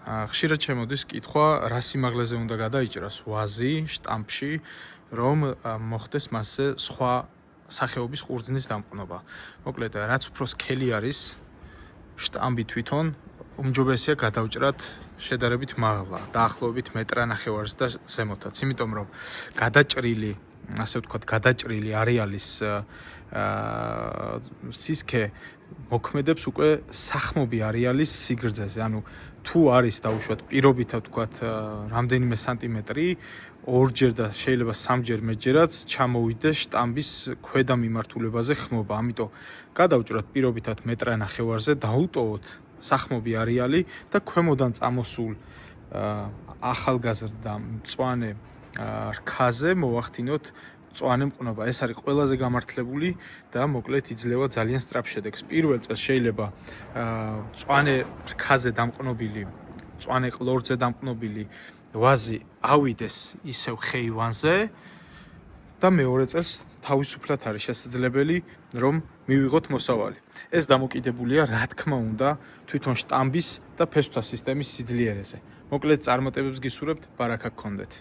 ხშირად შემოდის კითხვა, რა სიმაღლეზე უნდა გადაიჭრას ვაზი შტამპში, რომ მოხდეს მასზე სხვა სახეობის ყურძნის დამყნობა. მოკლედ, რაც უფრო სქელი არის შტამპი თვითონ, უმჯობესია გადავჭრათ შედარებით მაღლა, დაახლოებით მეტრ-ნახევარს და ზემოთაც, იმიტომ რომ გადაჭრილი, ასე ვთქვათ, გადაჭრილი არეალის სისქე მოქმედებს უკვე სახმობი არეალის სიგრძეზე, ანუ თუ არის დაუშვათ პირობითად ვთქვათ რამდენიმე სანტიმეტრი, ორჯერ და შეიძლება სამჯერ მეტჯერაც ჩამოვიდეს შტამპის ქვედა მიმართულებაზე ხმობა. ამიტომ გადავჭრათ პირობითად მეტრ-ნახევარზე, დაუტოვოთ სახმობი არეალი და ქვემოდან წამოსულ ახალგაზრდა მწვანე რქაზე მოვახდინოთ მწვანე მყნობა. ეს არის ყველაზე გამართლებული და მოკლედ იძლევა ძალიან სწრაფ შედეგს. პირველ წელს შეიძლება მწვანე რქაზე დამყნობილი, მწვანე ყლორზე დამყნობილი ვაზი ავიდეს ისევ ხეივანზე და მეორე წელს თავისუფლად არის შესაძლებელი, რომ მივიღოთ მოსავალი. ეს დამოკიდებულია, რა თქმა უნდა, თვითონ შტამპის და ფესვთა სისტემის სიძლიერეზე. მოკლედ, წარმატებებს გისურვებთ, ბარაქა გქონდეთ.